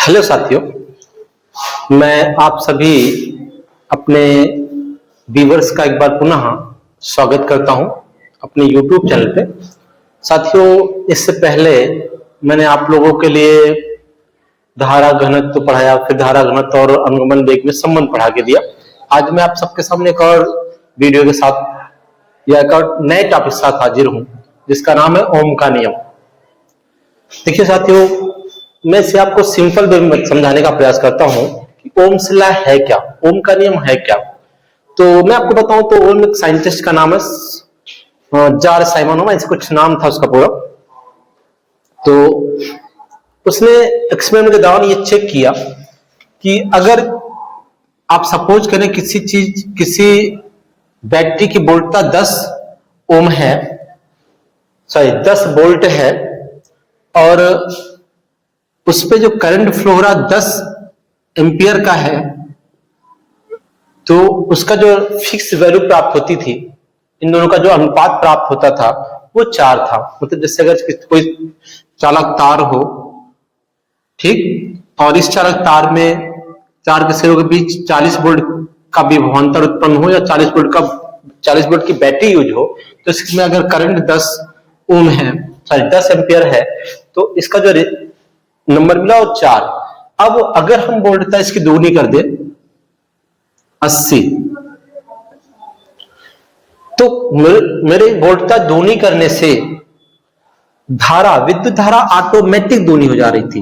Hello साथियों, मैं आप सभी अपने व्यूअर्स का एक बार पुनः स्वागत करता हूं अपने YouTube चैनल पे। साथियों, इससे पहले मैंने आप लोगों के लिए धारा घनत्व पढ़ाया, फिर धारा घनत्व और अनुगमन वेग में संबंध पढ़ा के दिया। आज मैं आप सबके सामने एक और वीडियो के साथ या एक और नए टॉपिक के साथ हाजिर हूं, जिसका नाम है ओम का नियम। देखिए साथियों, मैं इसे आपको सिंपल वे में समझाने का प्रयास करता हूं कि ओम्स लॉ है क्या, ओम का नियम है क्या। तो मैं आपको बताऊं तो ओम एक साइंटिस्ट का नाम है जार साइमनोव, ऐसे कुछ नाम था उसका पूरा। तो उसने एक्सपेरिमेंट के दौरान ये चेक किया कि अगर आप सपोज करें किसी बैटरी की वोल्टता 10 ओम है, 10 वोल्ट है, और उस पे जो करंट फ्लो हो रहा 10 एम्पियर का है, तो उसका जो फिक्स वैल्यू प्राप्त होती थी, इन दोनों का जो अनुपात प्राप्त होता था वो 4 था। मतलब जैसे अगर कोई चालक तार हो, ठीक, और इस चालक तार में चार के सिरों के बीच 40 वोल्ट का विभवांतर उत्पन्न हो या 40 वोल्ट की बैटरी यूज हो, तो इसमें अगर करंट 10 ओम है, 10 एम्पियर है, तो इसका जो नंबर मिला वो 4। अब अगर हम वोल्टता इसकी दोगुनी कर दे 80, तो मेरे वोल्टता दोगुनी करने से धारा, विद्युत धारा ऑटोमेटिक दोगुनी हो जा रही थी।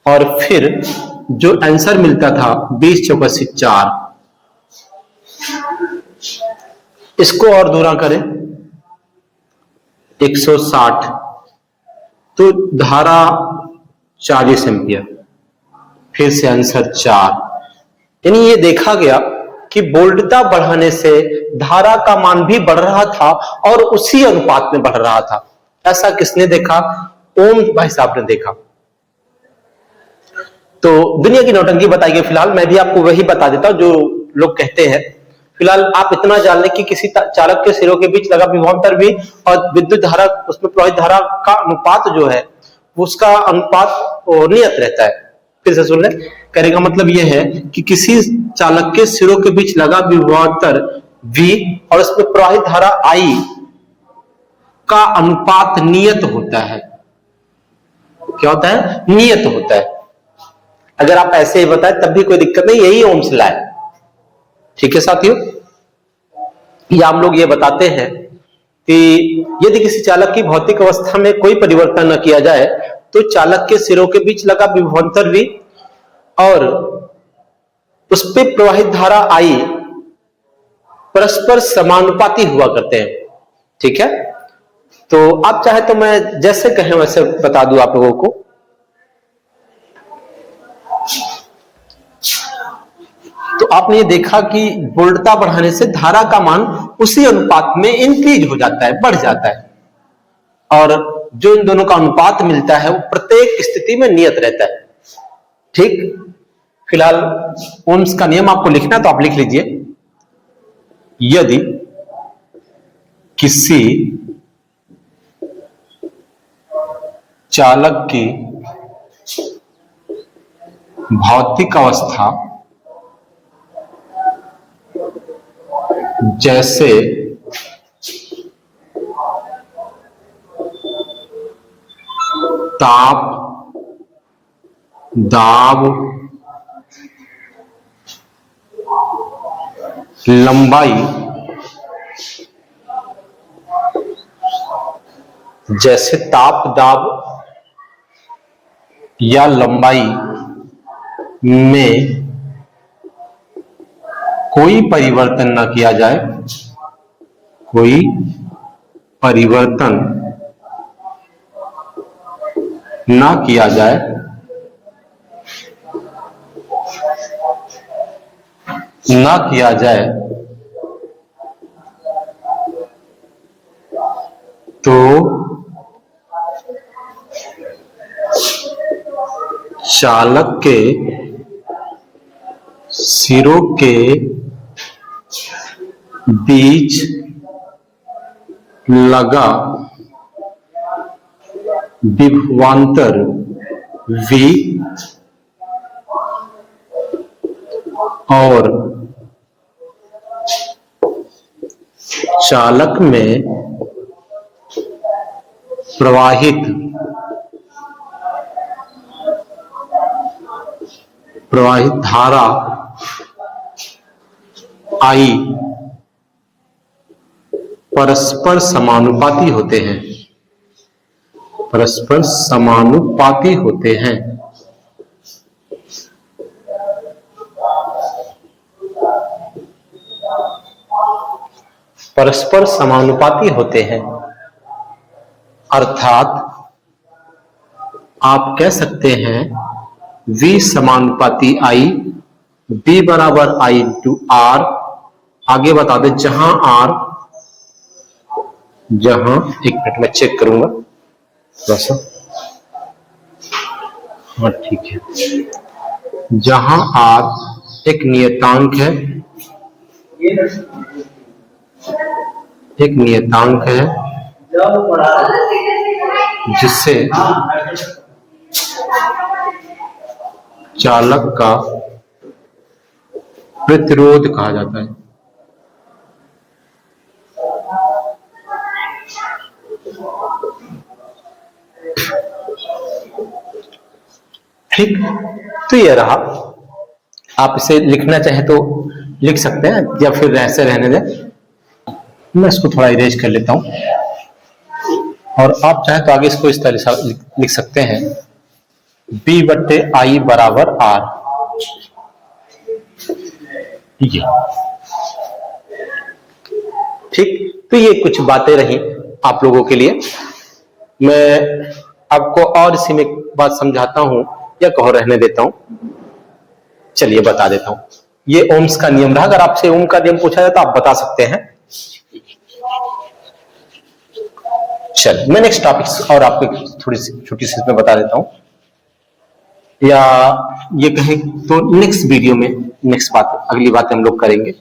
और फिर जो आंसर मिलता था 20 चौका 4, इसको और दोहरा करें 160, तो धारा 40 एम्पियर, फिर से आंसर 4। यानी ये देखा गया कि वोल्टता बढ़ाने से धारा का मान भी बढ़ रहा था और उसी अनुपात में बढ़ रहा था। ऐसा किसने देखा? ओम भाई साहब ने देखा। तो दुनिया की नौटंकी बताई गई। फिलहाल मैं भी आपको वही बता देता हूं जो लोग कहते हैं। फिलहाल आप इतना जान लें कि किसी चालक के सिरों के बीच लगा विभवांतर भी और विद्युत धारा, उसमें प्रवाहित धारा का अनुपात जो है, उसका अनुपात नियत रहता है। फिर से सुन लें, कहने का मतलब यह है कि किसी चालक के सिरों के बीच लगा विभवांतर V और उसमें प्रवाहित धारा I का अनुपात नियत होता है। क्या होता है? नियत होता है। अगर आप ऐसे ही बताएं तब भी कोई दिक्कत नहीं, यही ओम्स लॉ है। ठीक है साथियों, या हम लोग ये बताते हैं कि यदि किसी चालक की भौतिक अवस्था में कोई परिवर्तन न किया जाए तो चालक के सिरों के बीच लगा विभवांतर V और उस पर प्रवाहित धारा I परस्पर समानुपाती हुआ करते हैं। ठीक है, तो आप चाहे तो मैं जैसे कहें वैसे बता दूं आप लोगों को। तो आपने ये देखा कि वोल्टता बढ़ाने से धारा का मान उसी अनुपात में इंक्रीज हो जाता है, बढ़ जाता है, और जो इन दोनों का अनुपात मिलता है वो प्रत्येक स्थिति में नियत रहता है। ठीक, फिलहाल ओम्स का नियम आपको लिखना तो आप लिख लीजिए। यदि किसी चालक की भौतिक अवस्था जैसे ताप, दाब, लंबाई, जैसे ताप, दाब या लंबाई में कोई परिवर्तन न किया जाए, कोई परिवर्तन न किया जाए, तो चालक के सिरों के बीच लगा विभवांतर V और चालक में प्रवाहित धारा I परस्पर समानुपाती होते हैं, परस्पर समानुपाती होते हैं। परस्पर समानुपाती होते हैं अर्थात आप कह सकते हैं V समानुपाती I, V बराबर I इंटू R। आगे बता दें जहां एक मिनट में चेक करूंगा थोड़ा सा। हाँ ठीक है, जहां R एक नियतांक है, जिससे चालक का प्रतिरोध कहा जाता है। ठीक, तो ये रहा। आप इसे लिखना चाहे तो लिख सकते हैं या फिर ऐसे रहने दें। मैं इसको थोड़ा इरेज कर लेता हूं और आप चाहे तो आगे इसको इस तरह से लिख सकते हैं B बट्टे I बराबर R। ये ठीक, तो ये कुछ बातें रही आप लोगों के लिए। मैं आपको और इसी में बात समझाता हूं या कहो रहने देता हूं। चलिए बता देता हूं। ये ओम्स का नियम रहा। अगर आपसे ओम का नियम पूछा जाए तो आप बता सकते हैं। चलिए मैं नेक्स्ट टॉपिक और आपको थोड़ी सी छोटी सी इसमें बता देता हूं, या ये कहें तो नेक्स्ट वीडियो में नेक्स्ट बात, अगली बात हम लोग करेंगे।